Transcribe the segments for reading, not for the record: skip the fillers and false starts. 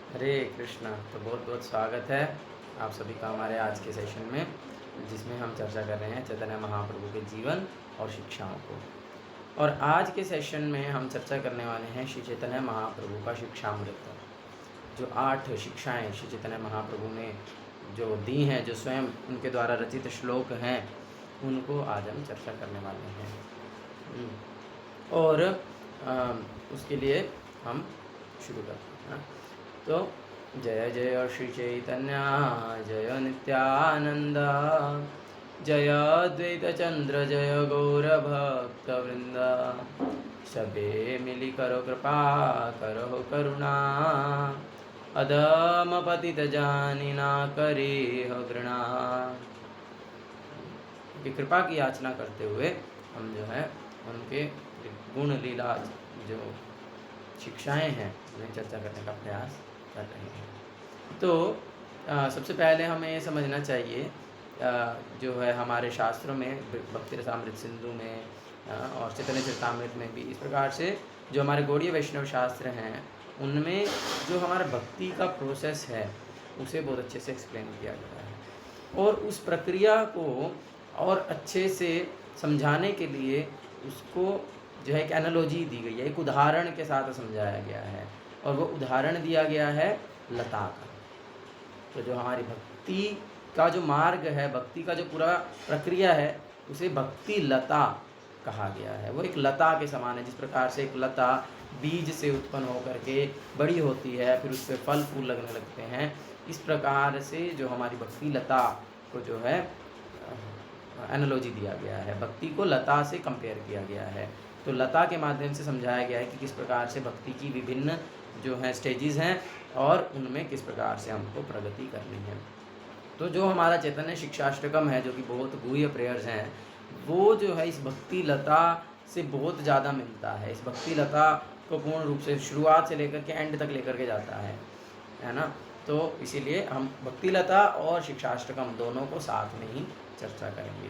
हरे कृष्णा। तो बहुत बहुत स्वागत है आप सभी का हमारे आज के सेशन में, जिसमें हम चर्चा कर रहे हैं चैतन्य महाप्रभु के जीवन और शिक्षाओं को। और आज के सेशन में हम चर्चा करने वाले हैं श्री चैतन्य महाप्रभु का शिक्षामृत। जो 8 शिक्षाएं श्री चैतन्य महाप्रभु ने जो दी हैं, जो स्वयं उनके द्वारा रचित श्लोक हैं, उनको आज हम चर्चा करने वाले हैं। और उसके लिए हम शुरू करते हैं। तो जय जय श्री चैतन्य जय नित्यानंद, जय द्वैत चंद्र जय गौर भक्त वृंद, सबे मिली करो कृपा करो करुणा, अधम पतित जानी ना करे घृणा। की कृपा की याचना करते हुए हम जो है उनके गुण लीला जो शिक्षाएं हैं उन्हें चर्चा करने का प्रयास कर रहे हैं। तो सबसे पहले हमें ये समझना चाहिए, जो है हमारे शास्त्रों में भक्ति रसामृत सिंधु में और चैतन्य चरितामृत में भी इस प्रकार से जो हमारे गौड़ीय वैष्णव शास्त्र हैं, उनमें जो हमारा भक्ति का प्रोसेस है उसे बहुत अच्छे से एक्सप्लेन किया गया है। और उस प्रक्रिया को और अच्छे से समझाने के लिए उसको जो है एक एनालॉजी दी गई है, एक उदाहरण के साथ समझाया गया है। और वो उदाहरण दिया गया है लता का। तो जो हमारी भक्ति का जो मार्ग है, भक्ति का जो पूरा प्रक्रिया है, उसे भक्ति लता कहा गया है। वो एक लता के समान है। जिस प्रकार से एक लता बीज से उत्पन्न होकर के बड़ी होती है, फिर उस पर फल फूल लगने लगते हैं, इस प्रकार से जो हमारी भक्ति लता को जो है एनालॉजी दिया गया है, भक्ति को लता से कंपेयर किया गया है। तो लता के माध्यम से समझाया गया है कि किस प्रकार से भक्ति की विभिन्न जो है स्टेजेस हैं और उनमें किस प्रकार से हमको प्रगति करनी है। तो जो हमारा चैतन्य शिक्षाष्टकम है, जो कि बहुत गुह्य प्रेयर्स हैं, वो जो है इस भक्ति लता से बहुत ज़्यादा मिलता है। इस भक्ति लता को पूर्ण रूप से शुरुआत से लेकर के एंड तक लेकर के जाता है ना। तो इसीलिए हम भक्ति लता और शिक्षाष्टकम दोनों को साथ में ही चर्चा करेंगे।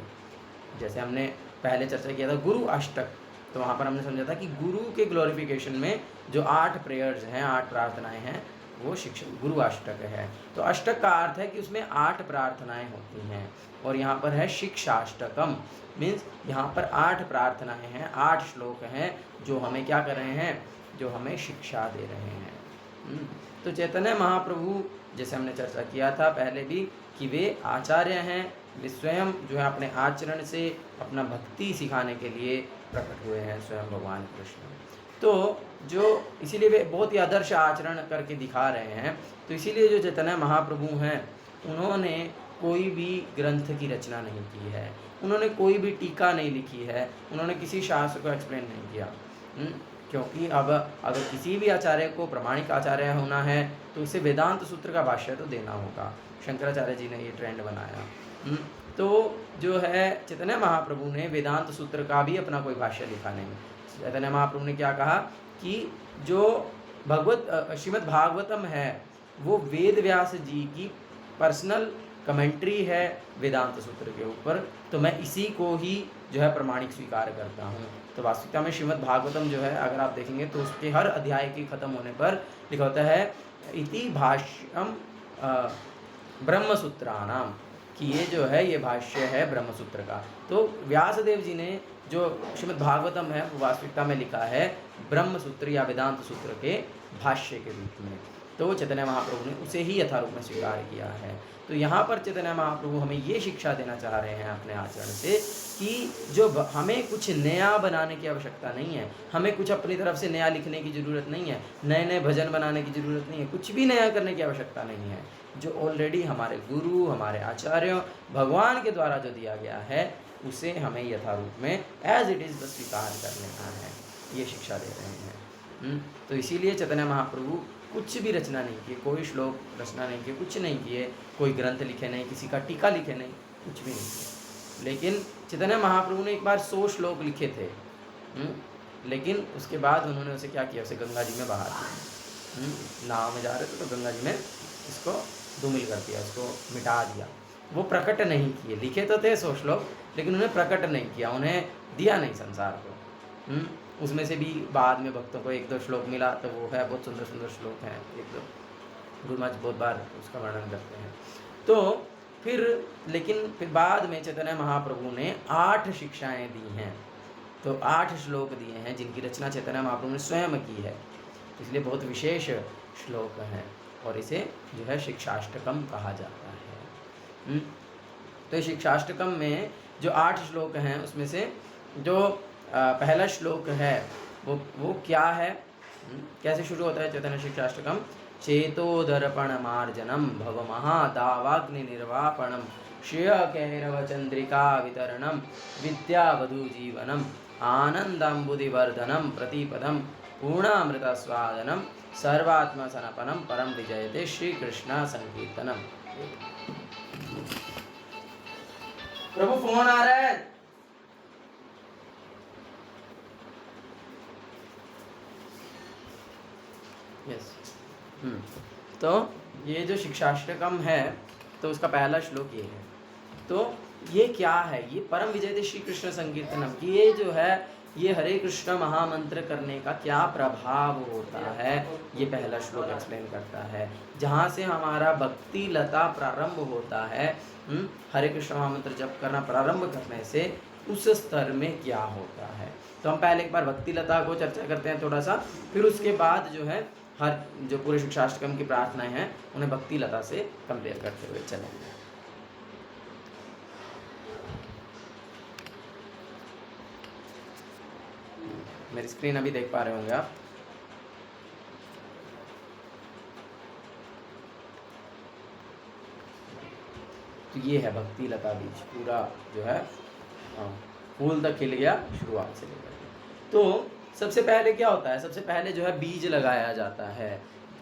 जैसे हमने पहले चर्चा किया था गुरु अष्टक, तो वहाँ पर हमने समझा था कि गुरु के ग्लोरिफिकेशन में जो 8 प्रेयर्स हैं, 8 प्रार्थनाएं हैं, वो गुरु अष्टक है। तो अष्टक का अर्थ है कि उसमें 8 प्रार्थनाएं होती हैं। और यहाँ पर है शिक्षाष्टकम, मीन्स यहाँ पर 8 प्रार्थनाएं हैं, 8 श्लोक हैं, जो हमें क्या कर रहे हैं, जो हमें शिक्षा दे रहे हैं। तो चैतन्य महाप्रभु, जैसे हमने चर्चा किया था पहले भी, कि वे आचार्य हैं। वे स्वयं जो है अपने आचरण से अपना भक्ति सिखाने के लिए प्रकट हुए हैं, स्वयं भगवान कृष्ण। तो जो इसीलिए वे बहुत ही आदर्श आचरण करके दिखा रहे हैं। तो इसीलिए जो चैतन्य महाप्रभु हैं, उन्होंने कोई भी ग्रंथ की रचना नहीं की है, उन्होंने कोई भी टीका नहीं लिखी है, उन्होंने किसी शास्त्र को एक्सप्लेन नहीं किया। क्योंकि अब अगर किसी भी आचार्य को प्रामाणिक आचार्य होना है तो उसे वेदांत सूत्र का भाष्य तो देना होगा। शंकराचार्य जी ने ये ट्रेंड बनाया। तो जो है चैतन्य महाप्रभु ने वेदांत सूत्र का भी अपना कोई भाष्य लिखा नहीं। चैतन्य महाप्रभु ने क्या कहा कि जो श्रीमद् भागवतम है, वो वेद व्यास जी की पर्सनल कमेंट्री है वेदांत सूत्र के ऊपर, तो मैं इसी को ही जो है प्रमाणिक स्वीकार करता हूँ। तो वास्तविकता में श्रीमद् भागवतम जो है, अगर आप देखेंगे तो उसके हर अध्याय के खत्म होने पर लिखा होता है इति भाष्यम ब्रह्मसूत्राणाम, कि ये जो है ये भाष्य है ब्रह्मसूत्र का। तो व्यासदेव जी ने जो श्रीमद् भागवतम है वो वास्तविकता में लिखा है ब्रह्मसूत्र या वेदांत सूत्र के भाष्य के रूप में। तो चैतन्य महाप्रभु ने उसे ही यथारूप में स्वीकार किया है। तो यहाँ पर चैतन्य महाप्रभु हमें ये शिक्षा देना चाह रहे हैं अपने आचरण से कि जो हमें कुछ नया बनाने की आवश्यकता नहीं है, हमें कुछ अपनी तरफ से नया लिखने की ज़रूरत नहीं है, नए नए भजन बनाने की ज़रूरत नहीं है, कुछ भी नया करने की आवश्यकता नहीं है। जो ऑलरेडी हमारे गुरु, हमारे आचार्यों, भगवान के द्वारा जो दिया गया है, उसे हमें यथारूप में एज इट इज़ बस स्वीकार कर लेना है, ये शिक्षा दे रहे हैं। तो इसीलिए चैतन्य महाप्रभु कुछ भी रचना नहीं किए, कोई श्लोक रचना नहीं किए, कुछ नहीं किए, कोई ग्रंथ लिखे नहीं, किसी का टीका लिखे नहीं, कुछ भी नहीं किया। लेकिन चैतन्य महाप्रभु ने एक बार 100 श्लोक लिखे थे, लेकिन उसके बाद उन्होंने उसे क्या किया, उसे गंगा जी में बहा दिया। नाव में जा रहे थे तो गंगा जी में इसको धूमिल कर दिया, उसको मिटा दिया। वो प्रकट नहीं किए, लिखे तो थे 100 श्लोक, लेकिन उन्हें प्रकट नहीं किया, उन्हें दिया नहीं संसार को। उसमें से भी बाद में भक्तों को 1-2 श्लोक मिला, तो वो है बहुत सुंदर सुंदर श्लोक हैं 1-2, गुरु महाराज बहुत बार उसका वर्णन करते हैं। तो फिर बाद में चैतन्य महाप्रभु ने 8 शिक्षाएं दी हैं। तो 8 श्लोक दिए हैं जिनकी रचना चैतन्य महाप्रभु ने स्वयं की है, इसलिए बहुत विशेष श्लोक हैं और इसे जो है शिक्षाष्टकम कहा जाता है। तो शिक्षाष्टकम में जो 8 श्लोक हैं उसमें से जो पहला श्लोक है वो क्या है, कैसे शुरू होता है चैतन्य शिक्षाष्टकम? चेतोदर्पण मार्जनम भव महादावाग्नि निर्वापणम श्रेय कैरव चंद्रिका वितरणम विद्यावधु जीवनम आनंदाम्बुधिवर्धनम प्रतिपदम पूर्णामृत स्वादनम सर्वात्म सनापनम परम विजयते श्री कृष्ण संकीर्तनम। प्रभु फोन आ रहा है। यस। तो ये जो शिक्षाष्टकम है तो उसका पहला श्लोक ये है। तो ये क्या है? ये परम विजयते श्री कृष्ण संकीर्तनम की ये जो है ये हरे कृष्ण महामंत्र करने का क्या प्रभाव होता है, ये पहला श्लोक एक्सप्लेन करता है। जहाँ से हमारा भक्ति लता प्रारंभ होता है, हरे कृष्ण महामंत्र जप करना प्रारंभ करने से उस स्तर में क्या होता है। तो हम पहले एक बार भक्ति लता को चर्चा करते हैं थोड़ा सा, फिर उसके बाद जो है हर जो पूरे शिक्षाष्टकम की प्रार्थनाएं हैं उन्हें भक्ति लता से कंपेयर करते हुए चलेंगे। मेरी स्क्रीन अभी देख पा रहे होंगे आप। तो ये है भक्ति लता बीज, पूरा जो है फूल तक खिल गया शुरुआत से लेकर। तो सबसे पहले क्या होता है? सबसे पहले जो है बीज लगाया जाता है।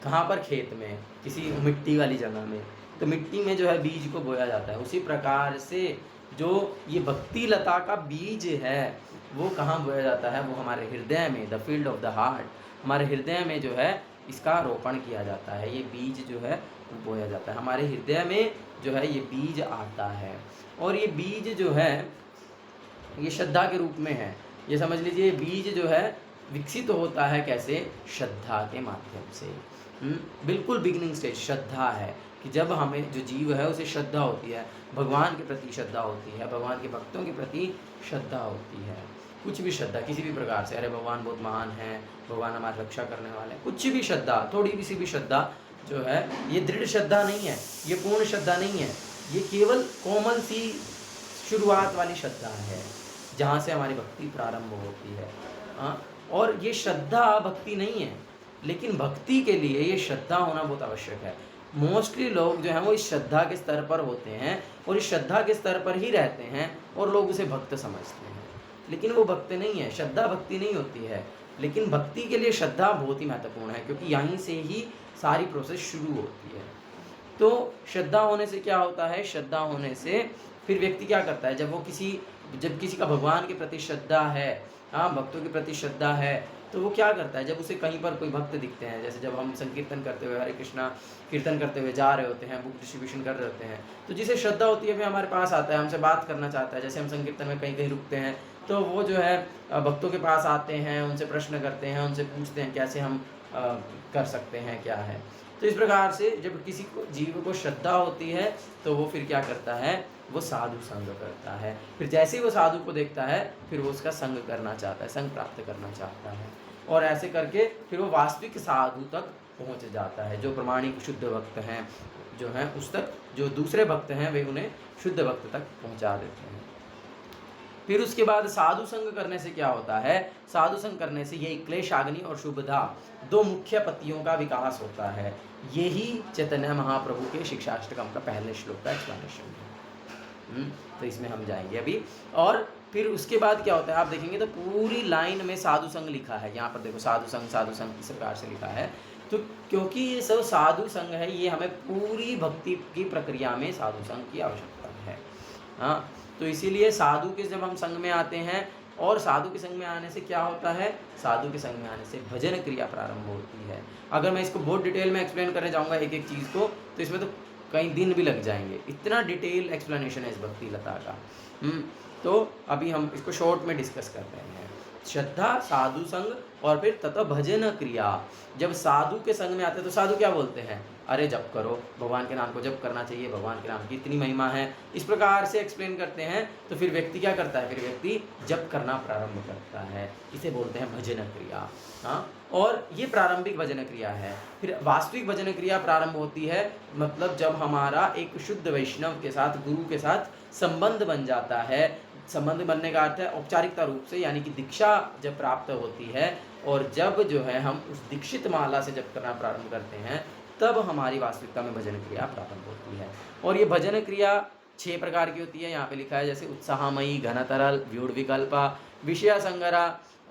कहाँ पर? खेत में, किसी मिट्टी वाली जगह में। तो मिट्टी में जो है बीज को बोया जाता है। उसी प्रकार से जो ये भक्ति लता का बीज है वो कहाँ बोया जाता है? वो हमारे हृदय में, the field of the heart, हमारे हृदय में जो है इसका रोपण किया जाता है। ये बीज जो है बोया जाता है हमारे हृदय में, जो है ये बीज आता है। और ये बीज जो है ये श्रद्धा के रूप में है। ये समझ लीजिए बीज जो है विकसित होता है कैसे? श्रद्धा के माध्यम से। बिल्कुल बिगिनिंग स्टेज श्रद्धा है कि जब हमें जो जीव है उसे श्रद्धा होती है, भगवान के प्रति श्रद्धा होती है, भगवान के भक्तों के प्रति श्रद्धा होती है। कुछ भी श्रद्धा किसी भी प्रकार से, अरे भगवान बहुत महान है, भगवान हमारी रक्षा करने वाले हैं, कुछ भी श्रद्धा, थोड़ी सी भी श्रद्धा जो है ये दृढ़ श्रद्धा नहीं है, ये पूर्ण श्रद्धा नहीं है, ये केवल कोमल सी शुरुआत वाली श्रद्धा है जहाँ से हमारी भक्ति प्रारंभ होती है। और ये श्रद्धा भक्ति नहीं है, लेकिन भक्ति के लिए ये श्रद्धा होना बहुत आवश्यक है। मोस्टली लोग जो हैं वो इस श्रद्धा के स्तर पर होते हैं और इस श्रद्धा के स्तर पर ही रहते हैं और लोग उसे भक्त समझते हैं, लेकिन वो भक्त नहीं है। श्रद्धा भक्ति नहीं होती है, लेकिन भक्ति के लिए श्रद्धा बहुत ही महत्वपूर्ण है क्योंकि यहीं से ही सारी प्रोसेस शुरू होती है। तो श्रद्धा होने से क्या होता है? श्रद्धा होने से फिर व्यक्ति क्या करता है? जब किसी का भगवान के प्रति श्रद्धा है, भक्तों के प्रति श्रद्धा है, तो वो क्या करता है? जब उसे कहीं पर कोई भक्त दिखते हैं, जैसे जब हम संकीर्तन करते हुए हरे कृष्णा कीर्तन करते हुए जा रहे होते हैं, बुक डिस्ट्रीब्यूशन कर रहे होते हैं, तो जिसे श्रद्धा होती है वे हमारे पास आता है, हमसे बात करना चाहता है। जैसे हम संकीर्तन में कहीं कहीं रुकते हैं तो वो जो है भक्तों के पास आते हैं, उनसे प्रश्न करते हैं, उनसे पूछते हैं कैसे हम कर सकते हैं, क्या है। तो इस प्रकार से जब किसी को जीव को श्रद्धा होती है तो वो फिर क्या करता है? वो साधु संग करता है। फिर जैसे ही वो साधु को देखता है फिर वो उसका संग करना चाहता है, संग प्राप्त करना चाहता है, और ऐसे करके फिर वो वास्तविक साधु तक पहुंच जाता है। जो प्रमाणिक शुद्ध भक्त हैं जो हैं उस तक, जो दूसरे भक्त हैं वे उन्हें शुद्ध भक्त तक पहुंचा देते हैं। फिर उसके बाद साधु संग करने से क्या होता है? साधु संग करने से यही क्लेशाग्नि और शुभदा दो मुख्य पतियों का विकास होता है। यही चैतन्य महाप्रभु के शिक्षाष्टकम का पहले श्लोक का एक्सप्लेनेशन है। तो इसमें हम जाएंगे अभी। और फिर उसके बाद क्या होता है आप देखेंगे तो पूरी लाइन में साधु संग लिखा है। यहाँ पर देखो साधु संग इस प्रकार से लिखा है। तो क्योंकि ये सब साधु संग है, ये हमें पूरी भक्ति की प्रक्रिया में साधु संग की आवश्यकता है। हाँ, तो इसीलिए साधु के जब हम संग में आते हैं, और साधु के संग में आने से क्या होता है? साधु के संग में आने से भजन क्रिया प्रारंभ होती है। अगर मैं इसको बहुत डिटेल में एक्सप्लेन करने जाऊँगा एक एक चीज़ को तो इसमें तो कई दिन भी लग जाएंगे, इतना डिटेल एक्सप्लेनेशन है इस भक्ति लता का। तो अभी हम इसको शॉर्ट में डिस्कस कर रहे हैं। श्रद्धा, साधु संग और फिर तथा भजन क्रिया, जब साधु के संग में आते हैं तो साधु क्या बोलते हैं, अरे जप करो, भगवान के नाम को जप करना चाहिए, भगवान के नाम की इतनी महिमा है, इस प्रकार से एक्सप्लेन करते हैं। तो फिर व्यक्ति क्या करता है, फिर व्यक्ति जप करना प्रारंभ करता है, इसे बोलते हैं भजन क्रिया। हाँ, और ये प्रारंभिक भजन क्रिया है। फिर वास्तविक भजन क्रिया प्रारंभ होती है मतलब जब हमारा एक शुद्ध वैष्णव के साथ, गुरु के साथ संबंध बन जाता है। संबंध बनने का अर्थ है औपचारिकता रूप से, यानी कि दीक्षा जब प्राप्त होती है और जब जो है हम उस दीक्षित माला से जप करना प्रारंभ करते हैं, तब हमारी वास्तविकता में भजन क्रिया प्रारंभ होती है। और ये भजन क्रिया 6 प्रकार की होती है, यहाँ पे लिखा है, जैसे उत्साहमयी, घनतरल, व्यूढ़ विकल्पा, विषय संगरा,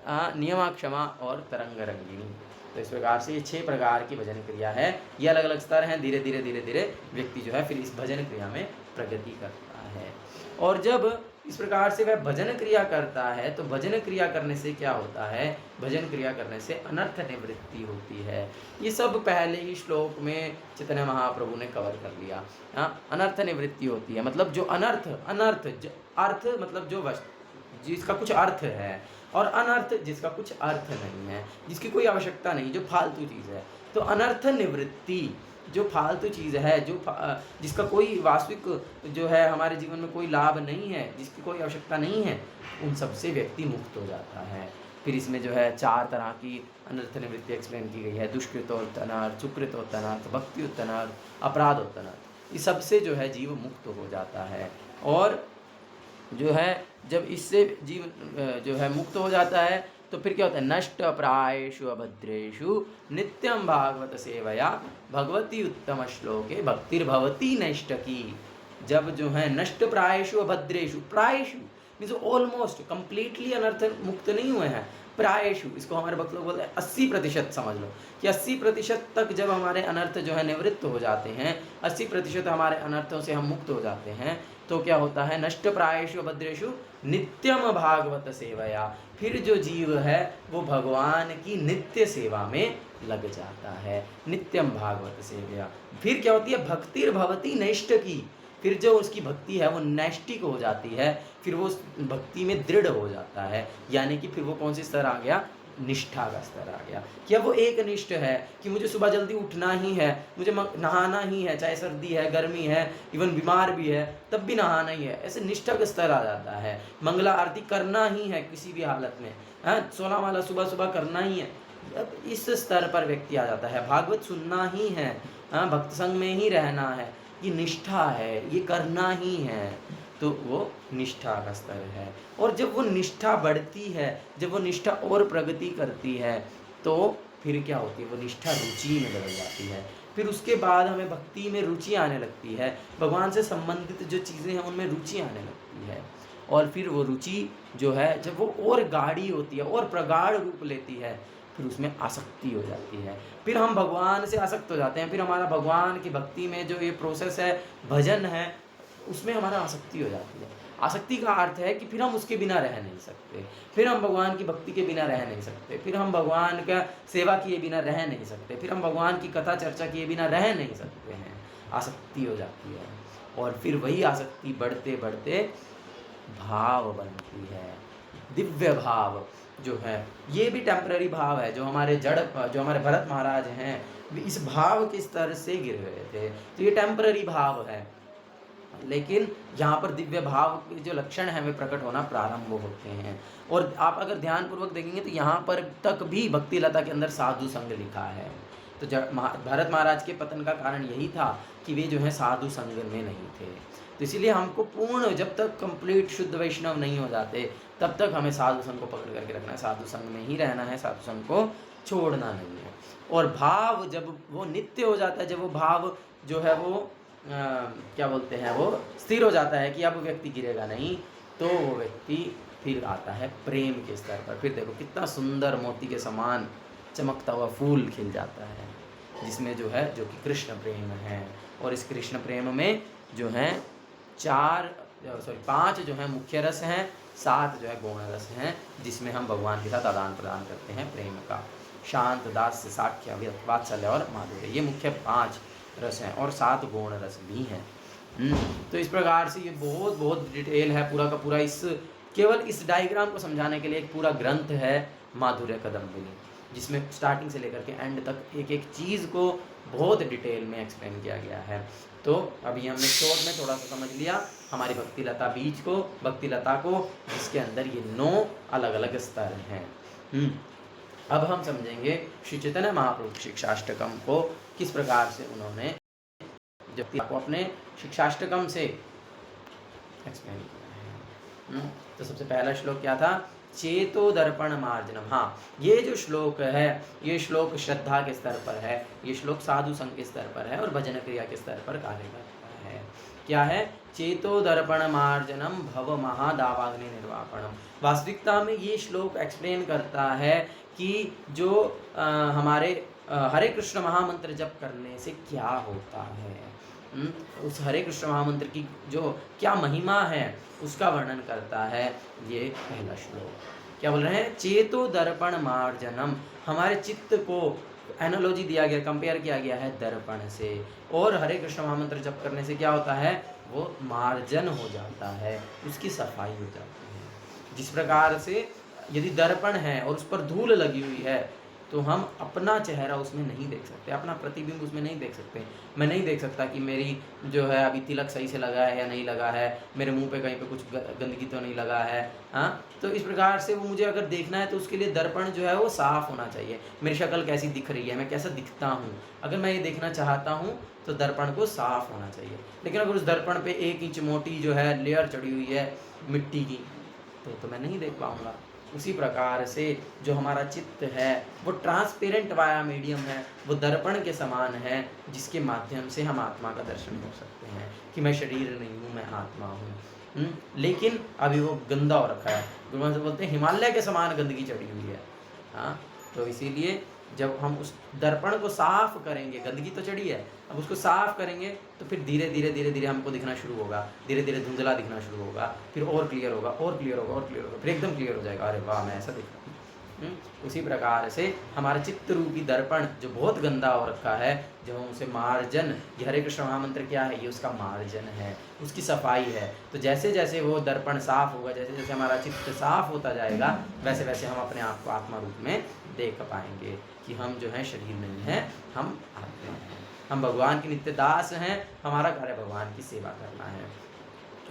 नियमा क्षमा और तरंग रंगिणी। तो इस प्रकार से ये 6 प्रकार की भजन क्रिया है। ये अलग अलग स्तर हैं। धीरे धीरे व्यक्ति जो है फिर इस भजन क्रिया में प्रगति करता है। और जब इस प्रकार से वह भजन क्रिया करता है तो भजन क्रिया करने से क्या होता है, भजन क्रिया करने से अनर्थ निवृत्ति होती है। ये सब पहले ही श्लोक में चैतन्य महाप्रभु ने कवर कर लिया। अनर्थ निवृत्ति होती है मतलब जो अनर्थ, अर्थ मतलब जो जिसका कुछ अर्थ है, और अनर्थ जिसका कुछ अर्थ नहीं है, जिसकी कोई आवश्यकता नहीं, जो फालतू चीज़ है। तो अनर्थ निवृत्ति, जो फालतू चीज़ है, जो जिसका कोई वास्तविक जो है हमारे जीवन में कोई लाभ नहीं है, जिसकी कोई आवश्यकता नहीं है, उन सब से व्यक्ति मुक्त हो जाता है। फिर इसमें जो है 4 तरह की अनर्थ निवृत्ति एक्सप्लेन की गई है। दुष्कृतोत्तनार्थ, सुकृतोत्तनार्थ, भक्तियोत्तनार्थ, अपराधोत्तनार्थ। इस सबसे जो है जीव मुक्त हो जाता है। और जो है जब इससे जीव जो है मुक्त हो जाता है तो फिर क्या होता है, नष्ट प्रायेषु अभद्रेषु नित्यं भागवत सेवया भगवती उत्तम श्लोके भक्तिर्भवती नैष्टकी। जब जो है नष्ट प्रायेषु अभद्रेषु, प्रायेषु मीन्स ऑलमोस्ट कंप्लीटली अनर्थ मुक्त नहीं हुए हैं, प्रायेषु, इसको हमारे भक्त लोग बोलते हैं 80% समझ लो कि 80% तक जब हमारे अनर्थ जो है निवृत्त हो जाते हैं, 80% हमारे अनर्थों से हम मुक्त हो जाते हैं, तो क्या होता है, नष्ट प्रायेषु भद्रेषु नित्यम भागवत सेवया, फिर जो जीव है वो भगवान की नित्य सेवा में लग जाता है। नित्यम भागवत सेवया, फिर क्या होती है, भक्तिर्भवती नैष्टकी, फिर जो उसकी भक्ति है वो नैष्टिक हो जाती है, फिर वो भक्ति में दृढ़ हो जाता है। यानी कि फिर वो कौन सी स्तर आ गया, निष्ठा का स्तर आ गया। क्या वो एक निष्ठ है कि मुझे सुबह जल्दी उठना ही है, मुझे नहाना ही है, चाहे सर्दी है, गर्मी है, इवन बीमार भी है तब भी नहाना ही है, ऐसे निष्ठा का स्तर आ जाता है। मंगला आरती करना ही है किसी भी हालत में, 16 माला सुबह सुबह करना ही है, अब इस स्तर पर व्यक्ति आ जाता है। भागवत सुनना ही है, भक्त संग में ही रहना है, ये निष्ठा है, ये करना ही है, तो वो निष्ठा का स्तर है। और जब वो निष्ठा बढ़ती है, जब वो निष्ठा और प्रगति करती है, तो फिर क्या होती है, वो निष्ठा रुचि में बदल जाती है। फिर उसके बाद हमें भक्ति में रुचि आने लगती है, भगवान से संबंधित जो चीज़ें हैं उनमें रुचि आने लगती है। और फिर वो रुचि जो है जब वो और गाढ़ी होती है और प्रगाढ़ रूप लेती है, फिर उसमें आसक्ति हो जाती है, फिर हम भगवान से आसक्त हो जाते हैं। फिर हमारा भगवान की भक्ति में जो ये प्रोसेस है, भजन है, उसमें हमारा आसक्ति हो जाती है। आसक्ति का अर्थ है कि फिर हम उसके बिना रह नहीं सकते, फिर हम भगवान की भक्ति के बिना रह नहीं सकते, फिर हम भगवान का सेवा किए बिना रह नहीं सकते, फिर हम भगवान की कथा चर्चा किए बिना रह नहीं सकते हैं। आसक्ति हो जाती है और फिर वही आसक्ति बढ़ते बढ़ते भाव बनती है। दिव्य भाव जो है ये भी टेम्पररी भाव है। जो हमारे भरत महाराज हैं इस भाव के स्तर से गिर गए थे, तो ये टेम्पररी भाव है। लेकिन यहाँ पर दिव्य भाव के जो लक्षण हैं वे प्रकट होना प्रारंभ होते हैं। और आप अगर ध्यानपूर्वक देखेंगे तो यहाँ पर तक भी भक्ति लता के अंदर साधु संग लिखा है। तो भरत महाराज के पतन का कारण यही था कि वे जो है साधु संग में नहीं थे। तो इसीलिए हमको पूर्ण, जब तक कंप्लीट शुद्ध वैष्णव नहीं हो जाते तब तक हमें साधु संग को पकड़ करके रखना है, साधु संग में ही रहना है, साधु संग को छोड़ना नहीं है। और भाव जब वो नित्य हो जाता है, जब वो भाव जो है वो क्या बोलते हैं, वो स्थिर हो जाता है कि अब व्यक्ति गिरेगा नहीं, तो वो व्यक्ति फिर आता है प्रेम के स्तर पर। फिर देखो कितना सुंदर मोती के समान चमकता हुआ फूल खिल जाता है, जिसमें जो है जो कि कृष्ण प्रेम है। और इस कृष्ण प्रेम में जो है 5 जो है मुख्य रस हैं, 7 जो है गौण रस हैं, जिसमें हम भगवान के साथ आदान प्रदान करते हैं प्रेम का। शांत, दास्य, साख्य, वात्सल्य और माधुर्य, ये मुख्य 5 रस हैं और 7 गौण रस भी हैं। तो इस प्रकार से ये बहुत डिटेल है पूरा का पूरा। केवल इस डायग्राम को समझाने के लिए एक पूरा ग्रंथ है, माधुर्य कदम्बिनी, जिसमें स्टार्टिंग से लेकर के एंड तक एक एक चीज़ को बहुत डिटेल में एक्सप्लेन किया गया है। तो अभी हमने शॉर्ट में थोड़ा सा समझ लिया हमारी भक्ति लता बीज को, भक्ति लता को, जिसके अंदर ये 9 अलग अलग स्तर हैं। अब हम समझेंगे श्री चैतन्य महाप्रभु शिक्षाष्टकम को किस प्रकार से उन्होंने जब को अपने शिक्षाष्टकम से एक्सप्लेन किया है। तो सबसे पहला श्लोक क्या था? चेतो दर्पण मार्जनम। हाँ, ये जो श्लोक है, ये श्लोक श्रद्धा के स्तर पर है, ये श्लोक साधु संघ के स्तर पर है और भजन क्रिया के स्तर पर कार्य करता है। क्या है? चेतो दर्पण मार्जनम भव महादावाग्नि निर्वापणम। वास्तविकता में ये श्लोक एक्सप्लेन करता है कि जो हमारे हरे कृष्ण महामंत्र जप करने से क्या होता है, उस हरे कृष्ण महामंत्र की जो क्या महिमा है उसका वर्णन करता है ये पहला श्लोक। क्या बोल रहे हैं? चेतो दर्पण मार्जनम। हमारे चित्त को एनालॉजी दिया गया, कंपेयर किया गया है दर्पण से, और हरे कृष्ण महामंत्र जप करने से क्या होता है? वो मार्जन हो जाता है, उसकी सफाई हो जाती है। जिस प्रकार से यदि दर्पण है और उस पर धूल लगी हुई है तो हम अपना चेहरा उसमें नहीं देख सकते, अपना प्रतिबिंब उसमें नहीं देख सकते। मैं नहीं देख सकता कि मेरी जो है अभी तिलक सही से लगा है या नहीं लगा है, मेरे मुंह पे कहीं पे कुछ गंदगी तो नहीं लगा है। हाँ, तो इस प्रकार से वो मुझे अगर देखना है तो उसके लिए दर्पण जो है वो साफ़ होना चाहिए। मेरी शक्ल कैसी दिख रही है, मैं कैसा दिखता हूँ, अगर मैं ये देखना चाहता हूँ तो दर्पण को साफ़ होना चाहिए। लेकिन अगर उस दर्पण पर 1 इंच मोटी जो है लेयर चढ़ी हुई है मिट्टी की तो मैं नहीं देख पाऊँगा। उसी प्रकार से जो हमारा चित्त है वो ट्रांसपेरेंट वाया मीडियम है, वो दर्पण के समान है, जिसके माध्यम से हम आत्मा का दर्शन कर सकते हैं कि मैं शरीर नहीं हूँ, मैं आत्मा हूँ। लेकिन अभी वो गंदा हो रखा है। गुरु महाराज बोलते हैं हिमालय के समान गंदगी चढ़ी हुई है। हाँ, तो इसीलिए जब हम उस दर्पण को साफ करेंगे, गंदगी तो चढ़ी है, अब उसको साफ करेंगे तो फिर धीरे धीरे हमको दिखना शुरू होगा, धीरे धीरे धुंधला दिखना शुरू होगा, फिर और क्लियर होगा, और क्लियर होगा, और क्लियर होगा, फिर एकदम क्लियर हो जाएगा, अरे वाह मैं ऐसा दिख रहा हूँ। उसी प्रकार से हमारा चित्त रूपी दर्पण जो बहुत गंदा हो रखा है, जो हम उसे मार्जन, ये हरे कृष्ण महामंत्र क्या है? ये उसका मार्जन है, उसकी सफाई है। तो जैसे जैसे वो दर्पण साफ होगा, जैसे जैसे हमारा चित्त साफ होता जाएगा, वैसे वैसे हम अपने आप को आत्मा रूप में देख पाएंगे कि हम जो हैं शरीर नहीं हैं, हम आत्मा हैं, हम भगवान के नित्य दास हैं, हमारा कार्य भगवान की सेवा करना है।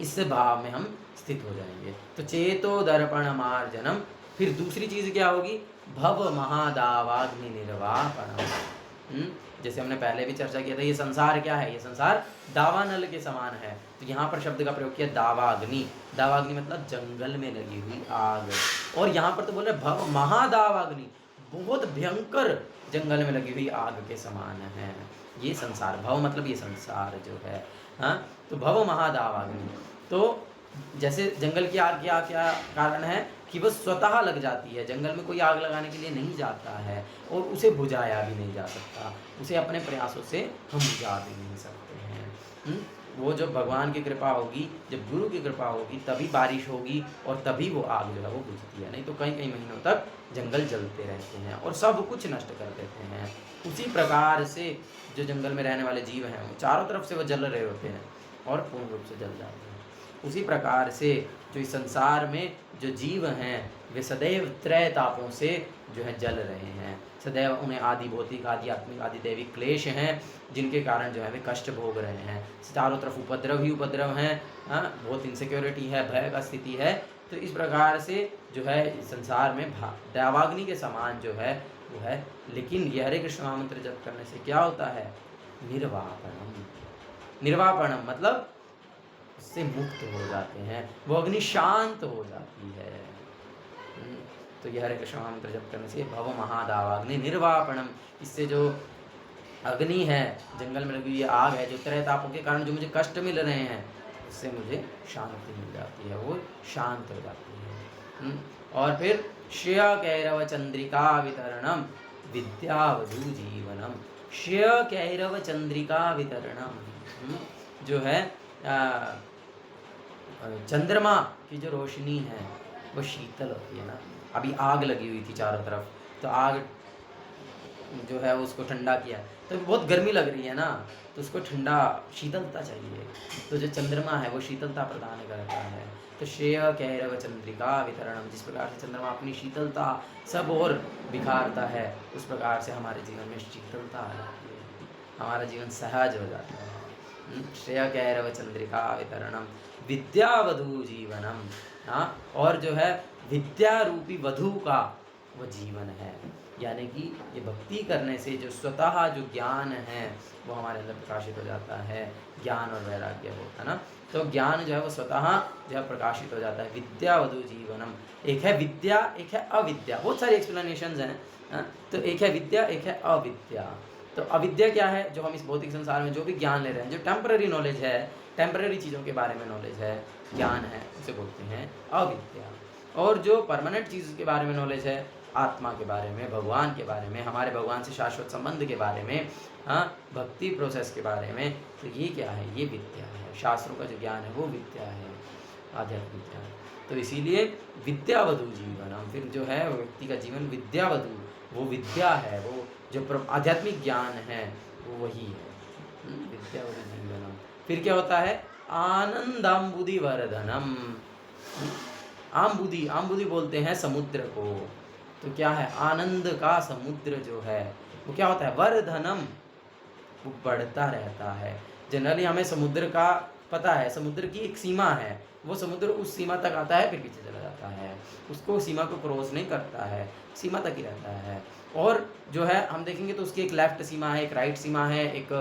इस भाव में हम स्थित हो जाएंगे। तो चेतो दर्पण मार्जनम। फिर दूसरी चीज़ क्या होगी? भव महादावाग्नि निर्वापणम। जैसे हमने पहले भी चर्चा किया था, ये संसार क्या है? ये संसार दावानल के समान है। तो यहाँ पर शब्द का प्रयोग किया दावाग्नि। दावाग्नि मतलब जंगल में लगी हुई आग, और यहाँ पर तो बोल रहे भव महादावाग्नि, बहुत भयंकर जंगल में लगी हुई आग के समान है ये संसार। भव मतलब ये संसार जो है। हाँ, तो भव महादावाग्नि। तो जैसे जंगल की आग क्या क्या कारण है कि वो स्वतः लग जाती है, जंगल में कोई आग लगाने के लिए नहीं जाता है और उसे बुझाया भी नहीं जा सकता, उसे अपने प्रयासों से हम बुझा भी नहीं सकते हैं। वो जो भगवान की कृपा होगी, जब गुरु की कृपा होगी तभी बारिश होगी और तभी वो आग जो है वो बुझती है, नहीं तो कई कई महीनों तक जंगल जलते रहते हैं और सब कुछ नष्ट कर देते हैं। उसी प्रकार से जो जंगल में रहने वाले जीव हैं वो चारों तरफ से वो जल रहे होते हैं और पूर्ण रूप से जल जाते हैं। उसी प्रकार से जो इस संसार में जो जीव हैं वे सदैव त्रय तापों से जो है जल रहे हैं, सदैव उन्हें आदि भौतिक, आदि आत्मिक, आदि दैविक क्लेश हैं, जिनके कारण जो है वे कष्ट भोग रहे हैं। चारों तरफ उपद्रव ही उपद्रव हैं, बहुत इनसिक्योरिटी है, भय का स्थिति है। तो इस प्रकार से जो है संसार में दावाग्नि के समान जो है वो है। लेकिन ये हरे कृष्ण महामंत्र जप करने से क्या होता है? निर्वापणम। निर्वापणम मतलब उससे मुक्त हो जाते हैं, वो अग्नि शांत हो जाती है। तो यह हरे कृष्ण महामंत्र जप करने से भव महादावाग्नि निर्वापणम, इससे जो अग्नि है, जंगल में लगी हुई आग है, जो त्रय तापों के कारण जो मुझे कष्ट मिल रहे हैं, उससे मुझे शांति मिल जाती है, वो शांत हो जाती है। और फिर श्रेय कैरव चंद्रिका वितरणम विद्यावधू जीवनम। श्रेय कैरव चंद्रिका वितरणम जो है चंद्रमा की जो रोशनी है वो शीतल होती है ना। अभी आग लगी हुई थी चारों तरफ, तो आग जो है उसको ठंडा किया, तो बहुत गर्मी लग रही है ना, तो उसको ठंडा शीतलता चाहिए, तो जो चंद्रमा है वो शीतलता प्रदान करता है। तो श्रेय कैरव चंद्रिका वितरणम, जिस प्रकार से चंद्रमा अपनी शीतलता सब और बिखारता है, उस प्रकार से हमारे जीवन में शीतलता आ जाती है, हमारा जीवन सहज हो जाता है। श्रेय कैरव चंद्रिका वितरणम विद्यावधु जीवनम। हाँ, और जो है विद्या रूपी वधु का वो जीवन है, यानी कि ये भक्ति करने से जो स्वतः जो ज्ञान है वो हमारे अंदर प्रकाशित हो जाता है, ज्ञान और वैराग्य होता है ना, तो ज्ञान जो है वो स्वतः जो है प्रकाशित हो जाता है। विद्यावधु जीवनम, एक है विद्या, एक है अविद्या, बहुत सारी एक्सप्लेनेशंस हैं। तो एक है विद्या, एक है अविद्या। तो अविद्या क्या है? जो हम इस भौतिक संसार में जो भी ज्ञान ले रहे हैं, जो टेम्पररी नॉलेज है, टेम्पररी चीज़ों के बारे में नॉलेज है, ज्ञान है, उसे बोलते हैं अविद्या। और जो परमानेंट चीज़ के बारे में नॉलेज है, आत्मा के बारे में, भगवान के बारे में, हमारे भगवान से शाश्वत संबंध के बारे में, हाँ, भक्ति प्रोसेस के बारे में, तो ये क्या है? ये विद्या है। शास्त्रों का जो ज्ञान है वो विद्या है, आध्यात्मिक ज्ञान। तो इसीलिए विद्यावधु जीवनम, फिर जो है व्यक्ति का जीवन विद्यावधु, वो विद्या है, वो जो आध्यात्मिक ज्ञान है वो वही है, विद्यावधु जीवनम। फिर क्या होता है? आनंदाम्बुधि वर्धनम। आम्बुधि, आम्बुधि बोलते हैं समुद्र को। तो क्या है? आनंद का समुद्र जो है वो क्या होता है? वर्धनम, वो बढ़ता रहता है। जनरली हमें समुद्र का पता है, समुद्र की एक सीमा है, वो समुद्र उस सीमा तक आता है फिर पीछे चला जाता है, उसको सीमा को क्रॉस नहीं करता है, सीमा तक ही रहता है। और जो है हम देखेंगे तो उसकी एक लेफ्ट सीमा है, एक राइट सीमा है, एक,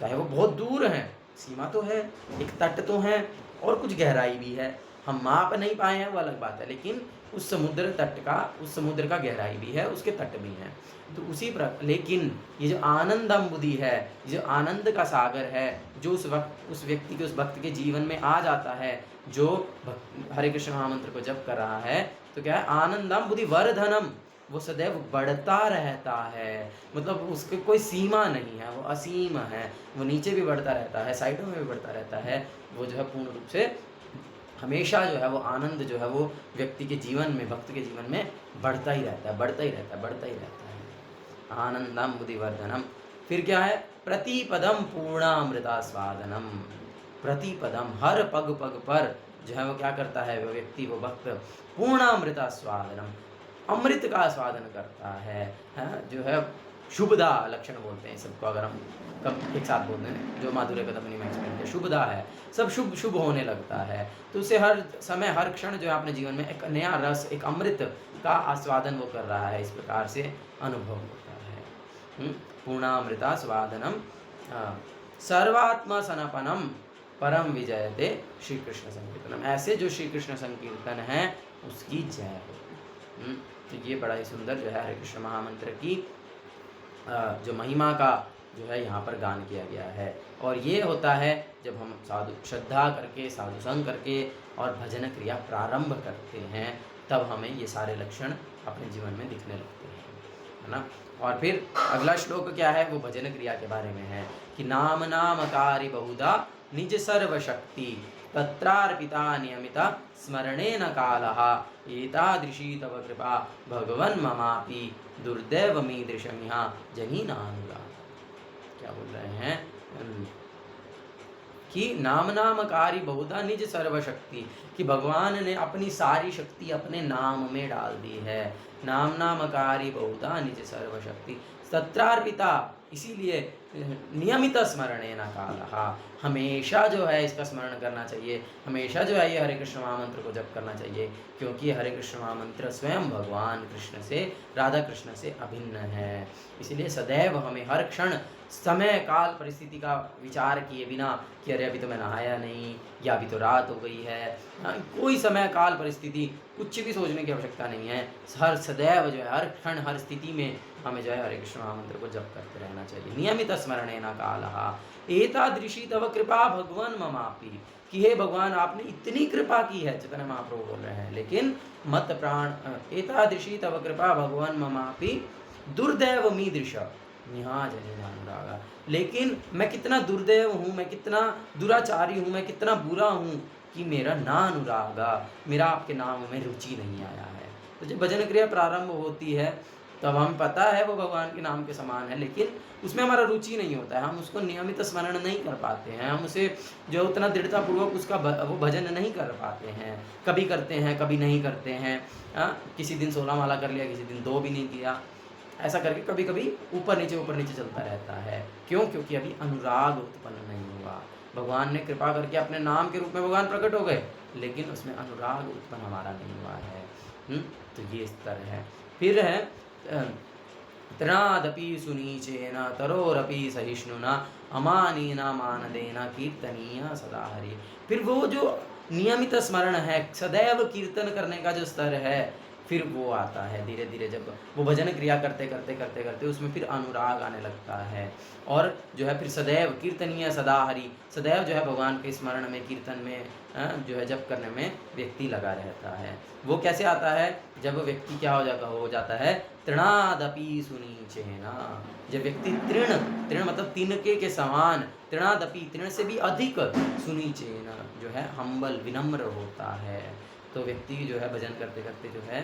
चाहे वो बहुत दूर है, सीमा तो है, एक तट तो है और कुछ गहराई भी है। हम माप नहीं पाए हैं वो अलग बात है, लेकिन उस समुद्र तट का, उस समुद्र का गहराई भी है, उसके तट भी हैं। तो उसी प्रकार, लेकिन ये जो आनंदाम्बुधि है, जो आनंद का सागर है, जो उस वक्त उस व्यक्ति के, उस भक्त के जीवन में आ जाता है, जो हरे कृष्ण महामंत्र को जप कर रहा है, तो क्या है? आनंदाम्बुधि वर्धनम, वो सदैव बढ़ता रहता है, मतलब उसकी कोई सीमा नहीं है, वो असीम है, वो नीचे भी बढ़ता रहता है, साइडों में भी बढ़ता रहता है, वो जो है पूर्ण रूप से हमेशा जो है वो आनंद जो है वो व्यक्ति के जीवन में, भक्त के जीवन में बढ़ता ही रहता है, बढ़ता ही रहता है, बढ़ता ही रहता है। आनंदम बुद्धिवर्धनम। फिर क्या है? प्रतिपदम पूर्णामृता स्वादनम। प्रतिपदम, हर पग पग पर जो है वो क्या करता है? वो व्यक्ति, वो भक्त पूर्णामृता स्वादनम, अमृत का स्वादन करता है, जो है शुभदा लक्षण बोलते हैं सबको, अगर हम कब एक साथ बोलते हैं, जो माधुर्य कदमनी में एक्सप्लेन किया, शुभदा है, सब शुभ शुभ होने लगता है। तो उसे हर समय, हर क्षण जो है अपने जीवन में एक नया रस, एक अमृत का आस्वादन वो कर रहा है, इस प्रकार से अनुभव होता है। पूर्णामृता स्वादनम सर्वात्मा सनापनम परम विजयते श्री कृष्ण संकीर्तनम। ऐसे जो श्री कृष्ण संकीर्तन है उसकी जय हो। तो ये बड़ा ही सुंदर जो है हरे कृष्ण महामंत्र की जो महिमा का जो है यहाँ पर गान किया गया है। और ये होता है जब हम साधु श्रद्धा करके, साधु संग करके और भजन क्रिया प्रारंभ करते हैं, तब हमें ये सारे लक्षण अपने जीवन में दिखने लगते हैं, है ना। और फिर अगला श्लोक क्या है? वो भजन क्रिया के बारे में है कि नाम नामकारी बहुधा निज सर्वशक्ति तत्रार्पिता नियमिता स्मरणेन कालः एतादृशी तव कृपा भगवन् ममापि दुर्दैव मीदृशमिहा जनीनानुराग। क्या बोल रहे हैं कि नाम नामकारी बहुधा निज सर्वशक्ति, कि भगवान ने अपनी सारी शक्ति अपने नाम में डाल दी है। नाम नामकारी बहुधा निज सर्वशक्ति तत्रार्पिता, इसीलिए नियमित स्मरणेन कालः, हमेशा जो है इसका स्मरण करना चाहिए, हमेशा जो है ये हरे कृष्ण महामंत्र को जप करना चाहिए, क्योंकि हरे कृष्ण महामंत्र स्वयं भगवान कृष्ण से, राधा कृष्ण से अभिन्न है। इसलिए सदैव हमें हर क्षण समय काल परिस्थिति का विचार किए बिना कि अरे अभी तो मैं नहाया नहीं, या अभी तो रात हो गई है, कोई समय काल परिस्थिति कुछ भी सोचने की आवश्यकता नहीं है। हर सदैव जो है, हर क्षण, हर स्थिति में हमें जो है हरे कृष्ण महामंत्र को जप करते रहना चाहिए। नियमित स्मरणेन कालः एतादृशी तव कृपा भगवान ममापि, कि हे भगवान आपने इतनी कृपा की है, चैतन्य महाप्रभु बोल रहे हैं, लेकिन मत प्राण एतादृशी तव कृपा भगवान ममापि दुर्दैव मीदृश निहा जनीनानुरागा, लेकिन मैं कितना दुर्दैव हूँ, मैं कितना दुराचारी हूँ, मैं कितना बुरा हूँ कि मेरा ना अनुरागा, मेरा आपके नाम में रुचि नहीं आया है। तो जब भजन क्रिया प्रारंभ होती है तो अब हमें पता है वो भगवान के नाम के समान है, लेकिन उसमें हमारा रुचि नहीं होता है, हम उसको नियमित स्मरण नहीं कर पाते हैं, हम उसे जो उतना दृढ़तापूर्वक उसका वो भजन नहीं कर पाते हैं। कभी करते हैं, कभी नहीं करते हैं। किसी दिन 16 माला कर लिया, किसी दिन 2 भी नहीं किया, ऐसा करके कभी कभी ऊपर नीचे चलता रहता है। क्यों? क्योंकि अभी अनुराग उत्पन्न नहीं हुआ। भगवान ने कृपा करके अपने नाम के रूप में भगवान प्रकट हो गए, लेकिन उसमें अनुराग उत्पन्न हमारा नहीं हुआ है। तो ये स्तर है। फिर है तृणादपि सुनीचेन तरोरपि सहिष्णुना अमानीना मानदेना कीर्तनीय सदा हरि। फिर वो जो नियमित स्मरण है, सदैव कीर्तन करने का जो स्तर है, फिर वो आता है धीरे धीरे। जब वो भजन क्रिया करते उसमें फिर अनुराग आने लगता है, और जो है फिर सदैव कीर्तनीय सदा हरि, सदैव जो है भगवान के स्मरण में, कीर्तन में, जो है जप करने में व्यक्ति लगा रहता है। वो कैसे आता है? जब व्यक्ति क्या हो जाता है तृणादपि सुनीचेना। जब व्यक्ति तृण मतलब तिनके के समान, तृणादपि तृण से भी अधिक, सुनीचेना जो है हम्बल विनम्र होता है। तो व्यक्ति जो है भजन करते करते जो है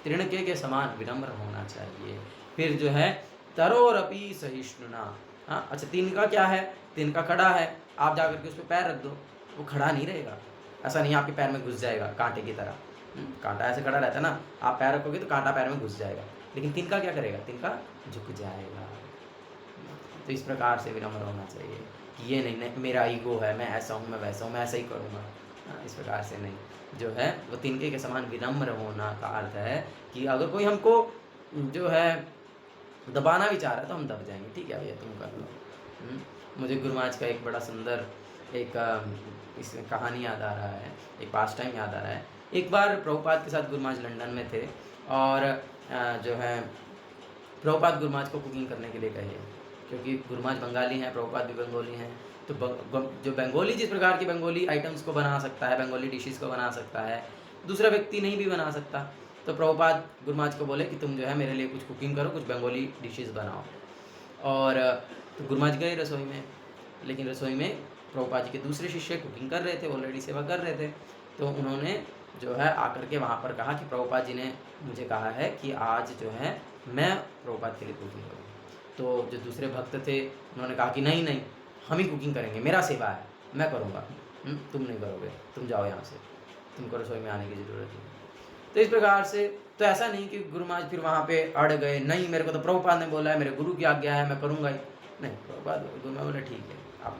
तृणके के समान विनम्र होना चाहिए। फिर जो है तरोरपि सहिष्णुना। अच्छा, तिनका क्या है? तिनका खड़ा है, आप जाकर के उस पर पैर रख दो, वो खड़ा नहीं रहेगा। ऐसा नहीं आपके पैर में घुस जाएगा कांटे की तरह। कांटा ऐसे खड़ा रहता है ना, आप पैर रखोगे तो कांटा पैर में घुस जाएगा, लेकिन तिनका क्या करेगा? तिनका झुक जाएगा। तो इस प्रकार से विनम्र होना चाहिए कि ये नहीं मेरा ईगो है, मैं ऐसा हूँ, मैं वैसा हूँ, मैं ऐसा ही करूँगा। इस प्रकार से नहीं, जो है वो तिनके के समान विनम्र होना का अर्थ है कि अगर कोई हमको जो है दबाना भी चाह रहा है तो हम दब जाएंगे, ठीक है भैया तुम कर लो। मुझे गुरु महाराज का एक बड़ा सुंदर एक इसमें कहानी याद आ रहा है, एक पास टाइम याद आ रहा है। एक बार प्रभुपाद के साथ गुरु महाराज लंदन में थे, और जो है प्रभुपाद गुरु महाराज को कुकिंग करने के लिए कहे, क्योंकि गुरु महाराज बंगाली हैं, प्रभुपाद भी बंगाली हैं। तो जो बंगाली जिस प्रकार की बंगाली आइटम्स को बना सकता है, बंगाली डिशेस को बना सकता है, दूसरा व्यक्ति नहीं भी बना सकता। तो प्रभुपाद गुरु महाराज को बोले कि तुम जो है मेरे लिए कुछ कुकिंग करो, कुछ बंगाली डिशेस बनाओ। और तो गुरु महाराज गए रसोई में, लेकिन रसोई में प्रभुपाद जी के दूसरे शिष्य कुकिंग कर रहे थे, ऑलरेडी सेवा कर रहे थे। तो उन्होंने जो है आकर के वहाँ पर कहा कि प्रभुपाद जी ने मुझे कहा है कि आज जो है मैं प्रभुपाद के लिए कुकिंग करूँ। तो जो दूसरे भक्त थे उन्होंने कहा कि नहीं, हम ही कुकिंग करेंगे, मेरा सेवा है, मैं करूँगा, तुम नहीं करोगे, तुम जाओ यहाँ से, तुमको रसोई में आने की ज़रूरत नहीं। तो इस प्रकार से, तो ऐसा नहीं कि गुरु महाराज फिर वहाँ पे अड़ गए, नहीं मेरे को तो प्रभुपाद ने बोला है, मेरे गुरु की आज्ञा है, मैं करूँगा ही नहीं। प्रभुपाद गुरु महाराज बोले ठीक है आप,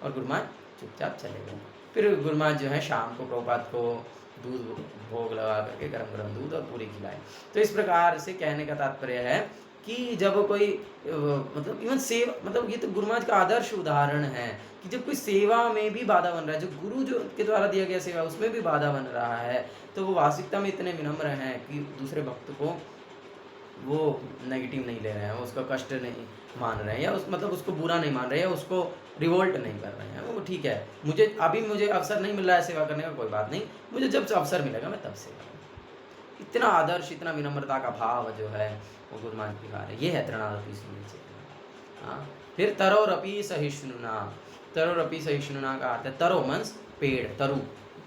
और गुरु महाराज चुपचाप चले गए। फिर गुरु महाराज जो है शाम को प्रभुपाद को दूध भोग लगा करके गरम दूध और पूरी खिलाए। तो इस प्रकार से कहने का तात्पर्य है कि जब कोई मतलब इवन सेवा, मतलब ये तो गुरु महाराज का आदर्श उदाहरण है कि जब कोई सेवा में भी बाधा बन रहा है, जो गुरु जो के द्वारा दिया गया सेवा उसमें भी बाधा बन रहा है, तो वो वास्तविकता में इतने विनम्र हैं कि दूसरे भक्त को वो नेगेटिव नहीं ले रहे हैं, उसका कष्ट नहीं मान रहे हैं, या मतलब उसको बुरा नहीं मान रहे हैं, उसको रिवोल्ट नहीं कर रहे हैं। वो ठीक है, मुझे अवसर नहीं मिल रहा है सेवा करने का, कोई बात नहीं, मुझे जब अवसर मिलेगा मैं तब सेवा करूँगा। इतना आदर्श, इतना विनम्रता का भाव जो है वो गुरु महाराज दिखा रहे। ये है तृणादपि सुनीचेना। फिर तरोरपि सहिष्णुना। तरोरपि सहिष्णुना का अर्थ है तरो मीन्स पेड़, तरु,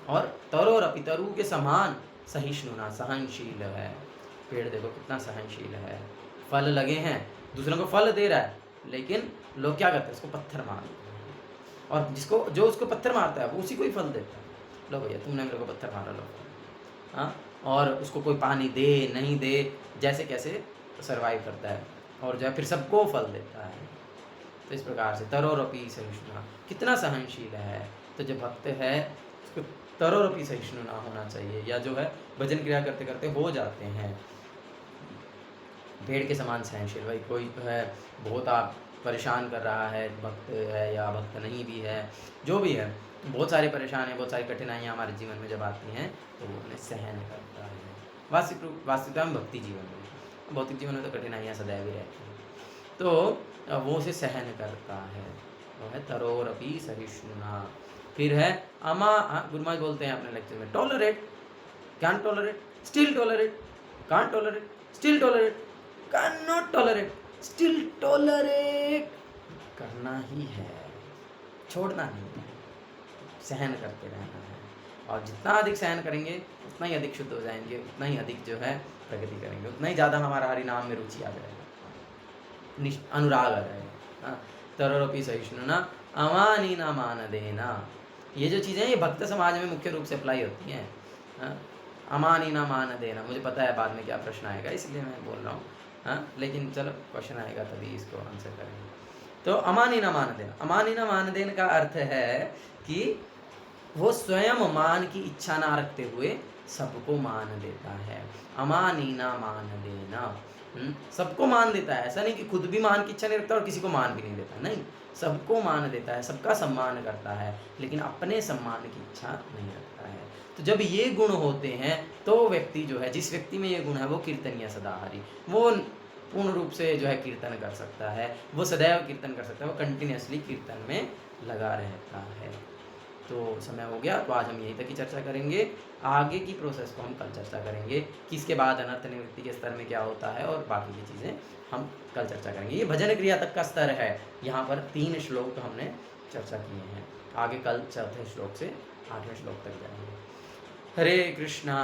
और तरोरपि तरु के समान, सहिष्णुना सहनशील है। पेड़ देखो कितना सहनशील है, फल लगे हैं, दूसरों को फल दे रहा है, लेकिन लोग क्या करते हैं? उसको पत्थर मारते हैं, और जो उसको पत्थर मारता है वो उसी को ही फल देता है। लो भैया तुमने मेरे को पत्थर मारा, लो। और उसको कोई पानी दे नहीं दे, जैसे कैसे सर्वाइव करता है, और जो है फिर सबको फल देता है। तो इस प्रकार से तरोरपि सहिष्णुना, कितना सहनशील है। तो जो भक्त है उसको तरोरपि सहिष्णुना होना चाहिए, या जो है भजन क्रिया करते करते हो जाते हैं भेड़ के समान सहनशील। भाई कोई है बहुत आप परेशान कर रहा है, भक्त है या भक्त नहीं भी है, जो भी है, बहुत सारे परेशान है, बहुत सारी कठिनाइयाँ हमारे जीवन में जब आती हैं तो वो उन्हें सहन करता है। वास्तविकता में भक्ति जीवन में, भौतिक जीवन में तो कठिनाइयाँ सदैव ही रहती हैं, तो वो उसे सहन करता है, वो है तरोरपि सहिष्णुना। फिर है अमा, गुरु महाराज बोलते हैं अपने लेक्चर में, tolerate, can tolerate, still tolerate, can't tolerate, still tolerate, can not tolerate, still tolerate करना ही है, छोड़ना नहीं है, सहन करते रहना है। और जितना अधिक सहन करेंगे उतना ही अधिक शुद्ध हो जाएंगे, उतना ही अधिक जो है प्रगति करेंगे उतना ही ज़्यादा हमारा हरि नाम में रुचि आ जाएगा, अनुराग आ जाएगा। हाँ, तरोरपि सहिष्णुना अमानिना मान देना, ये जो चीज़ें ये भक्त समाज में मुख्य रूप से अप्लाई होती हैं। हाँ, अमानिना मान देना, मुझे पता है बाद में क्या प्रश्न आएगा इसलिए मैं बोल रहा हूँ। हाँ, लेकिन चलो क्वेश्चन आएगा तभी इसको आंसर करेंगे। तो अमानिना मान देना, अमानिना मान देना का अर्थ है कि वो स्वयं मान की इच्छा ना रखते हुए सबको मान देता है। अमानीना मान देना, सबको मान देता है। ऐसा नहीं कि खुद भी मान की इच्छा नहीं रखता और किसी को मान भी नहीं देता, नहीं, सबको मान देता है, सबका सम्मान करता है, लेकिन अपने सम्मान की इच्छा नहीं रखता है। तो जब ये गुण होते हैं तो व्यक्ति जो है, जिस व्यक्ति में ये गुण है वो कीर्तनीय सदाहरि, वो पूर्ण रूप से जो है कीर्तन कर सकता है, वो सदैव कीर्तन कर सकता है, वो कंटिन्यूसली कीर्तन में लगा रहता है। तो समय हो गया, तो आज हम यहीं तक की चर्चा करेंगे। आगे की प्रोसेस को हम कल चर्चा करेंगे कि इसके बाद अनर्थ निवृत्ति के स्तर में क्या होता है और बाकी की चीज़ें हम कल चर्चा करेंगे। ये भजन क्रिया तक का स्तर है। यहाँ पर 3 श्लोक हमने चर्चा किए हैं, आगे कल 4थे श्लोक से 8वें श्लोक तक जाएंगे। हरे कृष्णा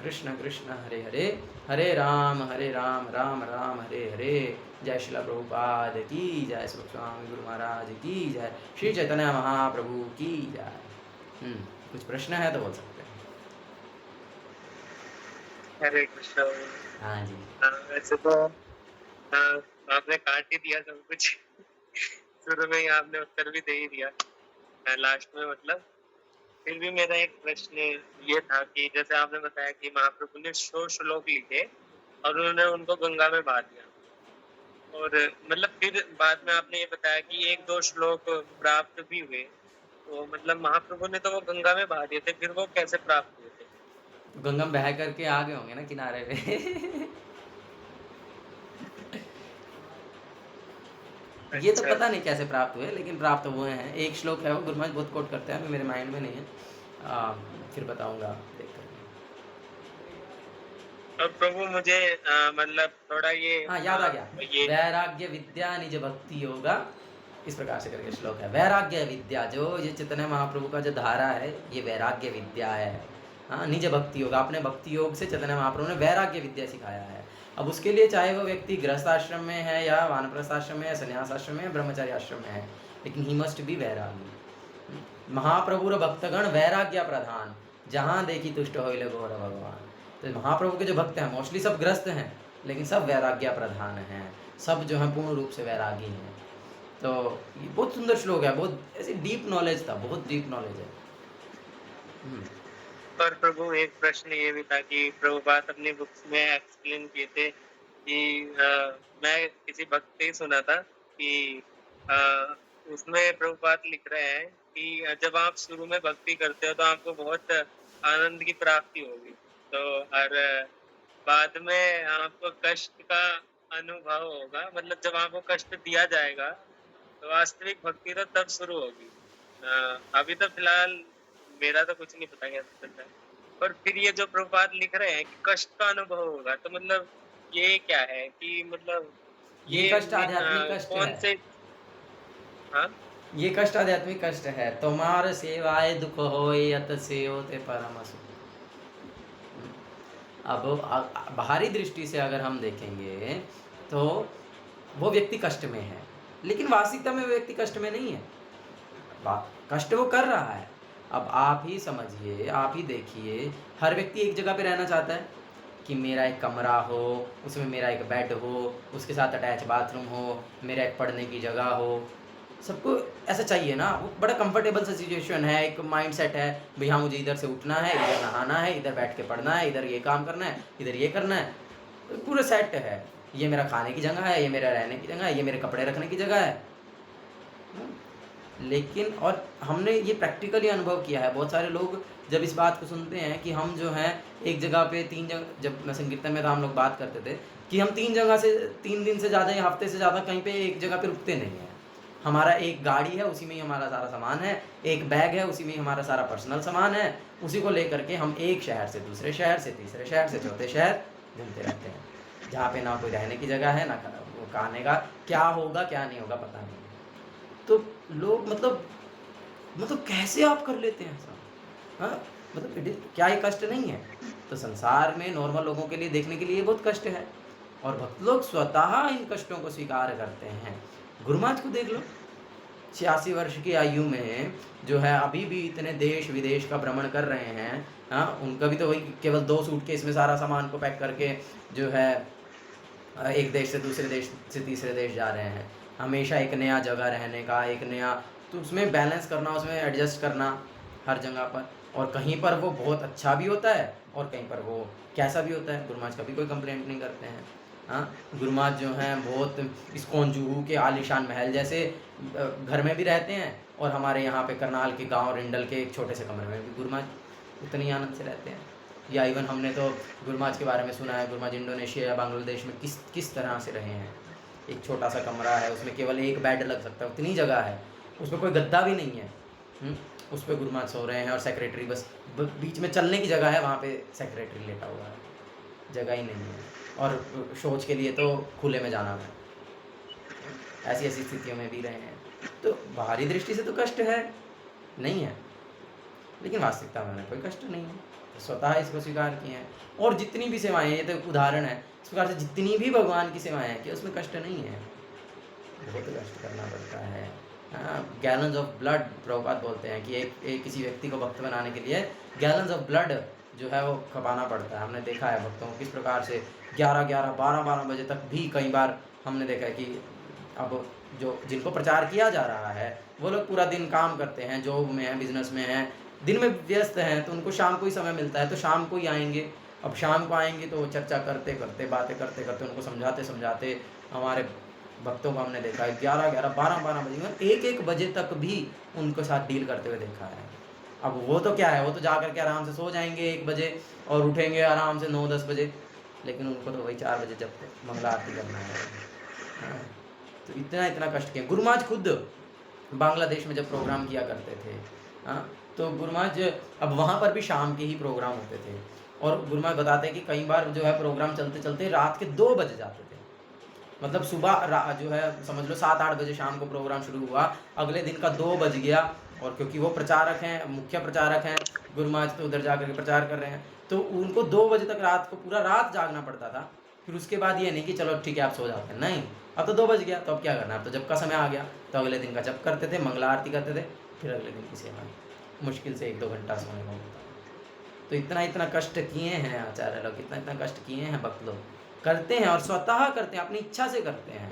कृष्ण कृष्ण हरे हरे, हरे राम राम राम हरे हरे। जय श्रील प्रभुपाद की जय, श्री स्वामी गुरु महाराज की जय, श्री चैतन्य महाप्रभु की जय। कुछ प्रश्न है तो बोल सकते हैं। हरे कृष्ण। हाँ जी, वैसे तो आपने काट ही दिया सब कुछ शुरू में ही आपने उत्तर भी दे ही दिया लास्ट में, मतलब फिर भी मेरा एक प्रश्न ये था कि जैसे आपने बताया कि महाप्रभु ने 100 श्लोक लिखे और उन्होंने उनको गंगा में बहा दिया, और मतलब फिर बाद में आपने ये बताया कि 1-2 श्लोक प्राप्त भी हुए, तो मतलब महाप्रभु ने तो वो गंगा में बहा दिए थे, फिर वो कैसे प्राप्त हुए थे? तो गंगा में बह करके आ गए होंगे ना किनारे पे ये तो पता नहीं कैसे प्राप्त हुए, लेकिन प्राप्त हुए हैं। एक श्लोक है वो गुरु महाराज बहुत कोट करते हैं, मेरे माइंड में नहीं है, फिर बताऊंगा देख कर। और प्रभु मुझे मतलब थोड़ा ये हाँ याद आ गया, वैराग्य विद्या निज भक्ति योगा, इस प्रकार से करके श्लोक है। वैराग्य विद्या, जो ये चैतन्य महाप्रभु का जो धारा है ये वैराग्य विद्या है। हाँ, निज भक्ति योग, अपने भक्ति योग से चैतन्य महाप्रभु ने वैराग्य विद्या सिखाया है। अब उसके लिए चाहे वो व्यक्ति गृहस्थ आश्रम में है या वानप्रस्थ आश्रम में है, संन्यास आश्रम में है, ब्रह्मचारी आश्रम में है, लेकिन ही मस्ट बी वैरागी। महाप्रभु भक्तगण वैराग्य प्रधान, जहाँ देखी तुष्ट होइले गौर भगवान। तो महाप्रभु के जो भक्त हैं मोस्टली सब ग्रस्त हैं, लेकिन सब वैराग्य प्रधान हैं, सब जो है पूर्ण रूप से वैरागी हैं। तो ये बहुत सुंदर श्लोक है, बहुत ऐसी डीप नॉलेज था, बहुत डीप नॉलेज है। पर प्रभु एक प्रश्न ये भी था कि प्रभुपाद अपनी बुक्स में एक्सप्लेन किए थे कि मैं किसी भक्त से सुना था कि उसमें प्रभुपाद लिख रहे हैं कि जब आप शुरू में भक्ति करते हो तो आपको बहुत आनंद की प्राप्ति होगी, तो और बाद में आपको कष्ट का अनुभव होगा, मतलब जब आपको कष्ट दिया जाएगा तो वास्तविक भक्ति तो तब शुरू होगी। अभी तो फिलहाल मेरा तो कुछ नहीं पता कैसे चलता है, पर फिर ये जो प्रभुपाद लिख रहे हैं कि कष्ट का अनुभव होगा, तो मतलब ये क्या है कि मतलब ये कष्ट आध्यात्मिक कष्ट कौन है। से? हाँ, ये कष्ट आध्यात्मिक कष्ट है। तुम्हार सेवाए दुख होए अत सेवते परम सुख। अब बाहरी दृष्टि से अगर हम देखेंगे तो वो व्यक्ति कष्ट में है, लेकिन वास्तविकता में वो व्यक्ति कष्ट में नहीं है, कष्ट वो कर रहा है। अब आप ही समझिए, आप ही देखिए, हर व्यक्ति एक जगह पे रहना चाहता है कि मेरा एक कमरा हो, उसमें मेरा एक बेड हो, उसके साथ अटैच बाथरूम हो, मेरा एक पढ़ने की जगह हो। सबको ऐसा चाहिए ना, वो बड़ा कंफर्टेबल सा सिचुएशन है, एक माइंड सेट है, भैया मुझे इधर से उठना है, इधर नहाना है, इधर बैठ के पढ़ना है, इधर ये काम करना है, इधर ये करना है, तो पूरा सेट है। ये मेरा खाने की जगह है, ये मेरा रहने की जगह है, ये मेरे कपड़े रखने की जगह है। लेकिन और हमने ये प्रैक्टिकली अनुभव किया है, बहुत सारे लोग जब इस बात को सुनते हैं कि हम जो है एक जगह पे 3 जगह, जब मैं संकीर्तन में था हम लोग बात करते थे कि हम 3 जगह से 3 दिन से ज़्यादा या हफ्ते से ज़्यादा कहीं पे एक जगह पे रुकते नहीं हैं। हमारा एक गाड़ी है, उसी में ही हमारा सारा सामान है, एक बैग है, उसी में ही हमारा सारा पर्सनल सामान है, उसी को लेकर के हम एक शहर से दूसरे शहर से तीसरे शहर से चौथे शहर घूमते रहते हैं, जहाँ पे ना कोई रहने की जगह है, ना वो खाने का, क्या होगा क्या नहीं होगा पता नहीं। तो लोग मतलब कैसे आप कर लेते हैं ऐसा? हाँ, मतलब क्या ये कष्ट नहीं है? तो संसार में नॉर्मल लोगों के लिए देखने के लिए बहुत कष्ट है, और भक्त लोग स्वतः इन कष्टों को स्वीकार करते हैं। गुरु महाराज को देख लो, 86 वर्ष की आयु में जो है अभी भी इतने देश विदेश का भ्रमण कर रहे हैं। हाँ, उनका भी तो वही केवल 2 सूटकेस में सारा सामान को पैक करके जो है एक देश से दूसरे देश से तीसरे देश जा रहे हैं। हमेशा एक नया जगह रहने का, एक नया, तो उसमें बैलेंस करना, उसमें एडजस्ट करना हर जगह पर, और कहीं पर वो बहुत अच्छा भी होता है और कहीं पर वो कैसा भी होता है। गुरु महाराज कभी कोई कंप्लेंट नहीं करते हैं। हाँ, गुरु महाराज जो हैं बहुत इस्कॉन जुहू के आलीशान महल जैसे घर में भी रहते हैं, और हमारे यहाँ पे करनाल के गांव रिंडल के एक छोटे से कमरे में भी गुरु महाराज उतनी आनंद से रहते हैं। या इवन हमने तो गुरु महाराज के बारे में सुना है, गुरु महाराज इंडोनेशिया या बांग्लादेश में किस तरह से रहे हैं। एक छोटा सा कमरा है, उसमें केवल एक बेड लग सकता है, उतनी जगह है, उसमें कोई गद्दा भी नहीं है। उस पर गुरु महाराज सो रहे हैं, और सेक्रेटरी बस बीच में चलने की जगह है, वहाँ पे सेक्रेटरी लेटा हुआ है, जगह ही नहीं है। और शौच के लिए तो खुले में जाना है। ऐसी स्थितियों में भी रहे हैं। तो बाहरी दृष्टि से तो कष्ट है नहीं है, लेकिन वास्तविकता में कोई कष्ट नहीं है, तो स्वतः इसको स्वीकार किए हैं। और जितनी भी सेवाएं, ये तो उदाहरण है, इस प्रकार से जितनी भी भगवान की सेवाएं हैं कि उसमें कष्ट नहीं है, बहुत कष्ट करना पड़ता है। गैलन्स ऑफ ब्लड, प्रभुपाद बोलते हैं कि एक किसी व्यक्ति को भक्त बनाने के लिए गैलन्स ऑफ ब्लड जो है वो खपाना पड़ता है। हमने देखा है भक्तों को किस प्रकार से 11-11, 12-12 बजे तक भी कई बार हमने देखा है कि अब जो जिनको प्रचार किया जा रहा है वो लोग पूरा दिन काम करते हैं, जॉब में हैं, बिजनेस में हैं, दिन में व्यस्त हैं, तो उनको शाम को ही समय मिलता है, तो शाम को ही आएंगे। अब शाम को आएंगे तो चर्चा करते करते, बातें करते करते, उनको समझाते समझाते, हमारे भक्तों को हमने देखा है 11-11, 12-12 बजे, 1-1 बजे तक भी उनको साथ डील करते हुए देखा है। अब वो तो क्या है, वो तो जा करके आराम से सो जाएंगे 1 बजे और उठेंगे आराम से 9-10 बजे, लेकिन उनको तो वही 4 बजे जब मंगला आरती करना है। तो इतना कष्ट किया। गुरु महाराज खुद बांग्लादेश में जब प्रोग्राम किया करते थे, तो गुरु महाराज अब वहाँ पर भी शाम के ही प्रोग्राम होते थे, और गुरु महाराज बताते हैं कि कई बार जो है प्रोग्राम चलते चलते रात के 2 बज जाते थे। मतलब सुबह जो है समझ लो 7-8 बजे शाम को प्रोग्राम शुरू हुआ, अगले दिन का 2 बज गया, और क्योंकि वो प्रचारक हैं, मुख्य प्रचारक हैं, गुरु महाराज तो उधर जाकर के प्रचार कर रहे हैं, तो उनको 2 बजे तक रात को पूरा रात जागना पड़ता था। फिर उसके बाद ये नहीं कि चलो ठीक है आप सो जाते हैं, नहीं, अब तो 2 बज गया, तो अब क्या करना है, अब तो जब का समय आ गया, तो अगले दिन का जप करते थे, मंगला आरती करते थे, फिर अगले दिन की सेवा, मुश्किल से 1-2 घंटा सोने को मिलता। तो इतना कष्ट किए हैं आचार्य लोग, इतना कष्ट किए हैं भक्त लोग, करते हैं और स्वतः करते हैं, अपनी इच्छा से करते हैं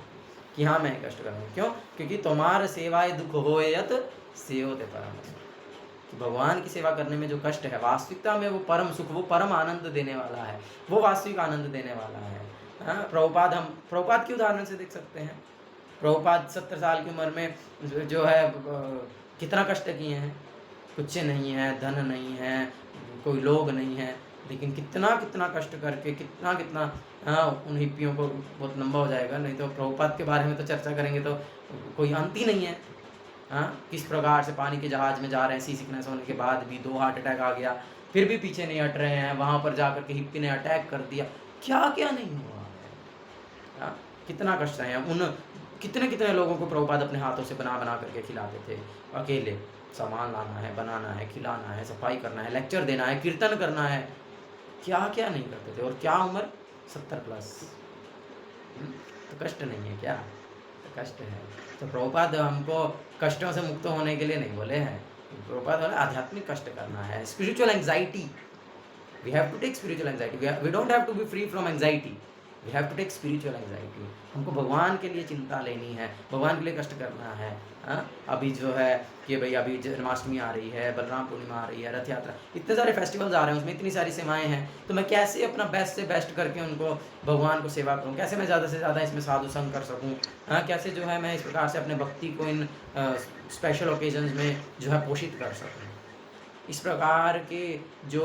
कि हाँ मैं कष्ट करूँगा। क्यों? क्योंकि तुम्हार सेवाए दुख होए यत सेवते परम सुख। कि भगवान की सेवा करने में जो कष्ट है, वास्तविकता में वो परम सुख, वो परम आनंद देने वाला है, वो वास्तविक आनंद देने वाला है। प्रभुपाद, हम प्रभुपाद के उदाहरण से देख सकते हैं। प्रभुपाद 70 साल की उम्र में जो है कितना कष्ट किए हैं। कुछ नहीं है, धन नहीं है, कोई लोग नहीं है, लेकिन कितना कष्ट करके कितना उन हिप्पियों को बहुत लंबा हो जाएगा, नहीं तो प्रभुपाद के बारे में तो चर्चा करेंगे तो कोई अंत ही नहीं है। किस प्रकार से पानी के जहाज में जा रहे हैं, सी सिकनेस होने के बाद भी 2 हार्ट अटैक आ गया, फिर भी पीछे नहीं हट रहे हैं, वहाँ पर जाकर के हिप्पी ने अटैक कर दिया, क्या नहीं हुआ। कितना कष्ट है। उन कितने लोगों को प्रभुपाद अपने हाथों से बना करके खिलाते थे, अकेले सामान लाना है, बनाना है, खिलाना है, सफाई करना है, लेक्चर देना है, कीर्तन करना है, क्या नहीं करते थे। और क्या उम्र, 70 प्लस। तो कष्ट नहीं है क्या? तो कष्ट है। तो प्रभुपाद हमको कष्टों से मुक्त होने के लिए नहीं बोले हैं, प्रभुपाद बोले आध्यात्मिक कष्ट करना है, spiritual anxiety. We have to take spiritual anxiety, we don't have to be free from anxiety, we have to take spiritual anxiety. हमको भगवान के लिए चिंता लेनी है, भगवान के लिए कष्ट करना है। अभी जो है कि भाई अभी जन्माष्टमी आ रही है, बलराम पूर्णिमा आ रही है, रथ यात्रा, इतने सारे फेस्टिवल्स आ रहे हैं, उसमें इतनी सारी सेवाएं हैं, तो मैं कैसे अपना बेस्ट से बेस्ट करके उनको भगवान को सेवा करूं, कैसे मैं ज़्यादा से ज़्यादा इसमें साधु संग कर सकूं, कैसे जो है मैं इस प्रकार से अपने भक्ति को इन स्पेशल ओकेजन्स में जो है पोषित कर सकूँ। इस प्रकार के जो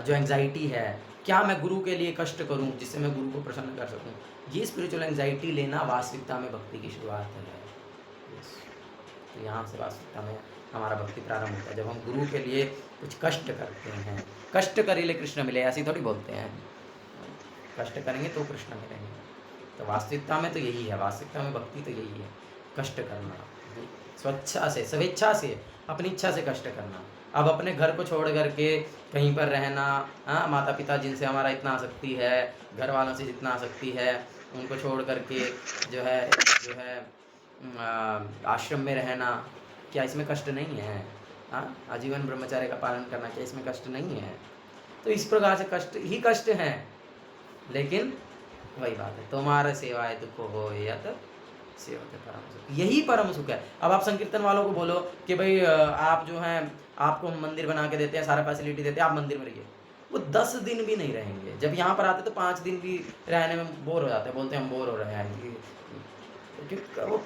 एंग्जाइटी है, क्या मैं गुरु के लिए कष्ट करूं जिससे मैं गुरु को प्रसन्न कर सकूं, ये स्पिरिचुअल एंग्जाइटी लेना वास्तविकता में भक्ति की शुरुआत है। तो यहाँ से वास्तविकता में हमारा भक्ति प्रारंभ होता है, जब हम गुरु के लिए कुछ कष्ट करते हैं। कष्ट करिले कृष्ण मिले, ऐसे थोड़ी बोलते हैं, कष्ट करेंगे तो कृष्ण मिलेंगे। तो वास्तविकता में तो यही है, वास्तविकता में भक्ति तो यही है, कष्ट करना, स्वेच्छा से, स्वेच्छा से, अपनी इच्छा से कष्ट करना। अब अपने घर को छोड़ करके कहीं पर रहना, हाँ, माता पिता जिनसे हमारा इतना आसक्ति है, घर वालों से जितना आसक्ति है, उनको छोड़ करके जो है आश्रम में रहना, क्या इसमें कष्ट नहीं है? हाँ, आजीवन ब्रह्मचर्य का पालन करना, क्या इसमें कष्ट नहीं है? तो इस प्रकार से कष्ट ही कष्ट हैं, लेकिन वही बात है, तुम्हारे सेवाए दुख हो यत सेवते परम सुख, यही परम सुख है। अब आप संकीर्तन वालों को बोलो कि भाई आप जो हैं, आपको हम मंदिर बना के देते हैं, सारा फैसिलिटी देते हैं, आप मंदिर में रहिए, वो 10 दिन भी नहीं रहेंगे। जब यहाँ पर आते तो 5 दिन भी रहने में बोर हो जाते हैं, बोलते हैं हम बोर हो रहे हैं। वो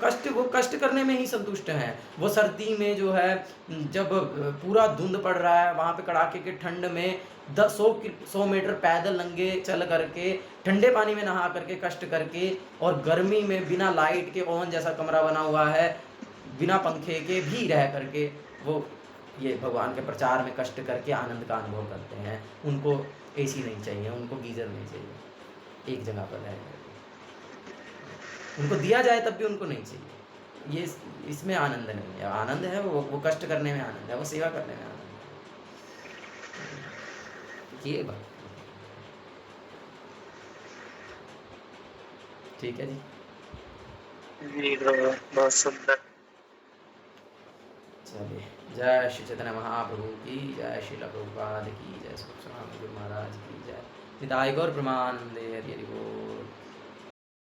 कष्ट करने में ही संतुष्ट हैं। वो सर्दी में जो है, जब पूरा धुंध पड़ रहा है, वहाँ पे कड़ाके के ठंड में 100 मीटर पैदल नंगे चल करके, ठंडे पानी में नहा करके, कष्ट करके, और गर्मी में बिना लाइट के ओवन जैसा कमरा बना हुआ है, बिना पंखे के भी रह करके, वो ये भगवान के प्रचार में कष्ट करके आनंद का अनुभव करते हैं। उनको एसी नहीं चाहिए, उनको गीजर नहीं चाहिए, एक जगह पर रह करके उनको दिया जाए तब भी उनको नहीं चाहिए। ये इसमें आनंद नहीं है। आनंद है वो कष्ट करने में आनंद है, वो सेवा करने में आनंद है। ये बात ठीक है जी। जी प्रभु, बहुत सुंदर। चलिए, जय श्री चैतन्य महाप्रभु की जय, श्रील प्रभुपाद की जय, गुरु महाराज की जय, निताय गौर प्रमानंदे।